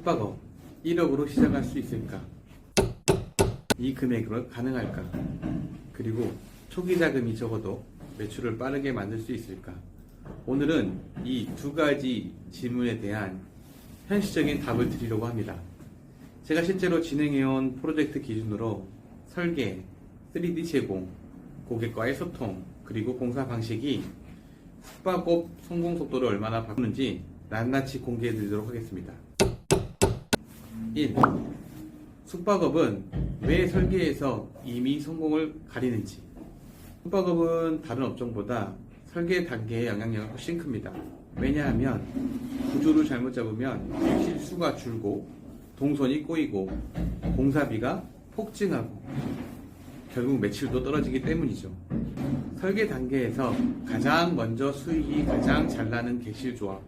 숙박업 1억으로 시작할 수 있을까? 이 금액으로 가능할까? 그리고 초기 자금이 적어도 매출을 빠르게 만들 수 있을까? 오늘은 이 두 가지 질문에 대한 현실적인 답을 드리려고 합니다. 제가 실제로 진행해온 프로젝트 기준으로 설계, 3D 제공, 고객과의 소통, 그리고 공사 방식이 숙박업 성공 속도를 얼마나 바꾸는지 낱낱이 공개해 드리도록 하겠습니다. 1. 숙박업은 왜 설계에서 이미 성공을 가리는지. 숙박업은 다른 업종보다 설계 단계의 영향력이 훨씬 큽니다. 왜냐하면 구조를 잘못 잡으면 객실 수가 줄고 동선이 꼬이고 공사비가 폭증하고 결국 매출도 떨어지기 때문이죠. 설계 단계에서 가장 먼저 수익이 가장 잘 나는 객실 조합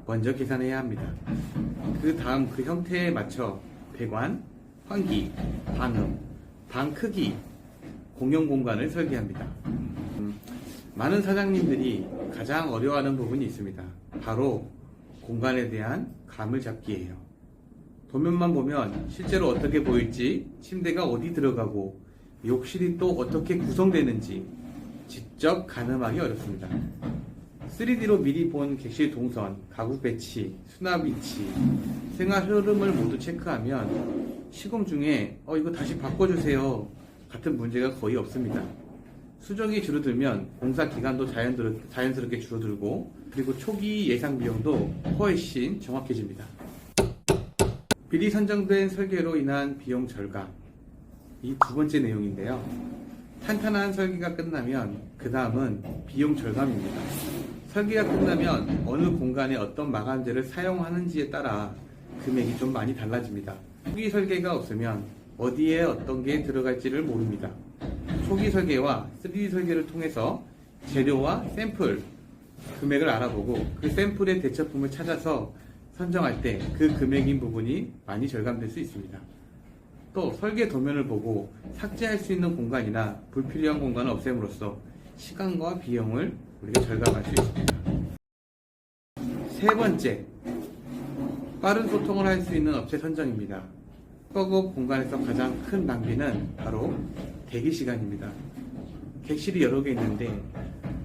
먼저 계산해야 합니다. 그 다음 그 형태에 맞춰 배관, 환기, 방음, 방 크기, 공용 공간을 설계합니다. 많은 사장님들이 가장 어려워하는 부분이 있습니다. 바로 공간에 대한 감을 잡기예요. 도면만 보면 실제로 어떻게 보일지, 침대가 어디 들어가고 욕실이 또 어떻게 구성되는지 직접 가늠하기 어렵습니다. 3D로 미리 본 객실 동선, 가구 배치, 수납 위치, 생활 흐름을 모두 체크하면 시공 중에 이거 다시 바꿔주세요 같은 문제가 거의 없습니다. 수정이 줄어들면 공사 기간도 자연스럽게 줄어들고, 그리고 초기 예상 비용도 훨씬 정확해집니다. 미리 선정된 설계로 인한 비용 절감, 이 두 번째 내용인데요. 탄탄한 설계가 끝나면 그 다음은 비용 절감입니다. 설계가 끝나면 어느 공간에 어떤 마감재를 사용하는지에 따라 금액이 좀 많이 달라집니다. 초기 설계가 없으면 어디에 어떤 게 들어갈지를 모릅니다. 초기 설계와 3D 설계를 통해서 재료와 샘플, 금액을 알아보고 그 샘플의 대처품을 찾아서 선정할 때 그 금액인 부분이 많이 절감될 수 있습니다. 또 설계 도면을 보고 삭제할 수 있는 공간이나 불필요한 공간을 없앰으로써 시간과 비용을 우리가 절감할 수 있습니다. 세 번째, 빠른 소통을 할 수 있는 업체 선정입니다. 숙박업 공간에서 가장 큰 낭비는 바로 대기 시간입니다. 객실이 여러 개 있는데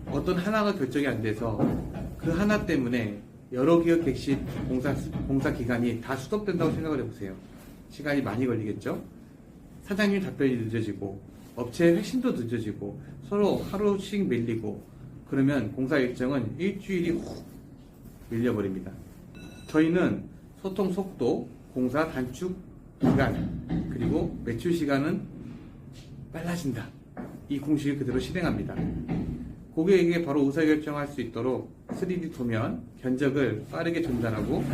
어떤 하나가 결정이 안 돼서 그 하나 때문에 여러 개의 객실 공사 기간이 다 수독된다고 생각을 해보세요. 시간이 많이 걸리겠죠? 사장님 답변이 늦어지고 업체의 회신도 늦어지고 서로 하루씩 밀리고, 그러면 공사 일정은 일주일이 훅 밀려버립니다. 저희는 소통 속도, 공사 단축 기간, 그리고 매출 시간은 빨라진다, 이 공식을 그대로 실행합니다. 고객에게 바로 의사결정할 수 있도록 3D 도면, 견적을 빠르게 전달하고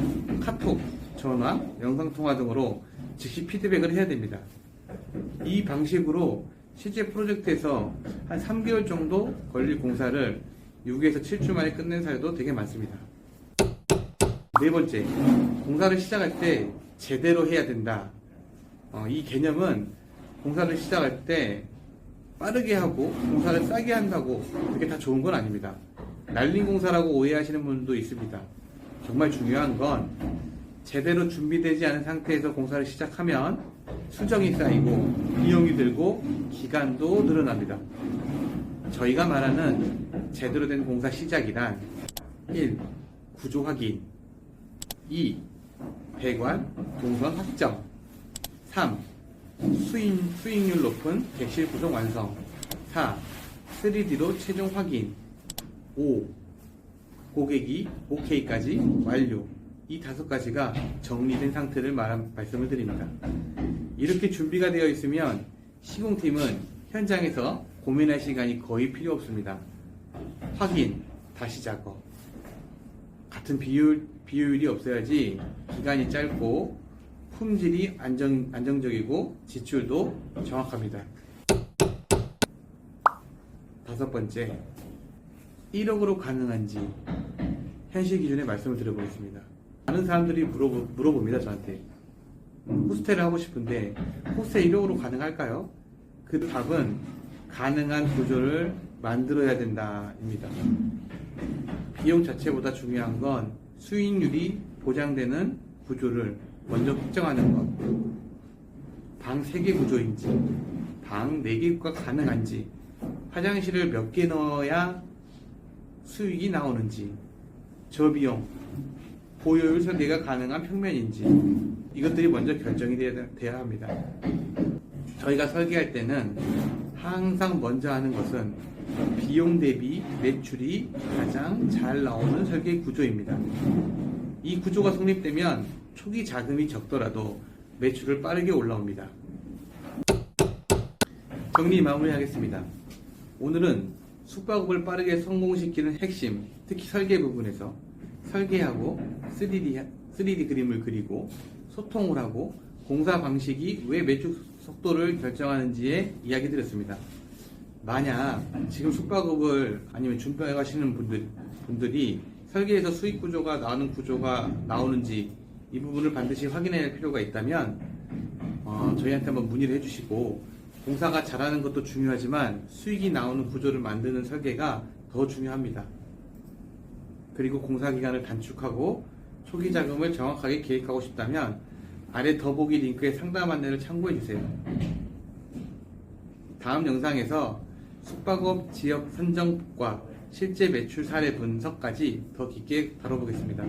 카톡, 전화, 영상통화 등으로 즉시 피드백을 해야 됩니다. 이 방식으로 실제 프로젝트에서 한 3개월 정도 걸릴 공사를 6에서 7주 만에 끝낸 사례도 되게 많습니다. 네 번째, 공사를 시작할 때 제대로 해야 된다. 이 개념은 공사를 시작할 때 빠르게 하고 공사를 싸게 한다고 그게 다 좋은 건 아닙니다. 날린 공사라고 오해하시는 분도 있습니다. 정말 중요한 건 제대로 준비되지 않은 상태에서 공사를 시작하면 수정이 쌓이고 비용이 들고 기간도 늘어납니다. 저희가 말하는 제대로 된 공사 시작이란 1. 구조 확인, 2. 배관, 동선 확정, 3. 수익률 높은 객실 구성 완성, 4. 3D로 최종 확인, 5. 고객이 OK까지 완료. 이 5가지가 정리된 상태를 말씀을 드립니다. 이렇게 준비가 되어 있으면 시공팀은 현장에서 고민할 시간이 거의 필요 없습니다. 확인, 다시 작업. 같은 비효율이 없어야지 기간이 짧고 품질이 안정적이고 지출도 정확합니다. 5번째, 1억으로 가능한지 현실 기준에 말씀을 드려보겠습니다. 많은 사람들이 물어봅니다, 저한테. 호스텔을 하고 싶은데 호스텔 1억으로 가능할까요? 그 답은 가능한 구조를 만들어야 된다입니다. 비용 자체보다 중요한 건 수익률이 보장되는 구조를 먼저 확정하는 것. 방 3개 구조인지, 방 4개가 가능한지, 화장실을 몇 개 넣어야 수익이 나오는지, 저비용, 고효율 설계가 가능한 평면인지, 이것들이 먼저 결정이 돼야 합니다. 저희가 설계할 때는 항상 먼저 하는 것은 비용 대비 매출이 가장 잘 나오는 설계 구조입니다. 이 구조가 성립되면 초기 자금이 적더라도 매출을 빠르게 올라옵니다. 정리 마무리하겠습니다. 오늘은 숙박업을 빠르게 성공시키는 핵심, 특히 설계 부분에서 설계하고 3D 그림을 그리고 소통을 하고 공사 방식이 왜 매출 속도를 결정하는지에 이야기 드렸습니다. 만약 지금 숙박업을 아니면 준비해 가시는 분들이 설계에서 수익 구조가 나오는 구조가 나오는지 이 부분을 반드시 확인해야 할 필요가 있다면 저희한테 한번 문의를 해주시고, 공사가 잘하는 것도 중요하지만 수익이 나오는 구조를 만드는 설계가 더 중요합니다. 그리고 공사 기간을 단축하고 초기 자금을 정확하게 계획하고 싶다면 아래 더보기 링크에 상담 안내를 참고해 주세요. 다음 영상에서 숙박업 지역 선정과 실제 매출 사례 분석까지 더 깊게 다뤄보겠습니다.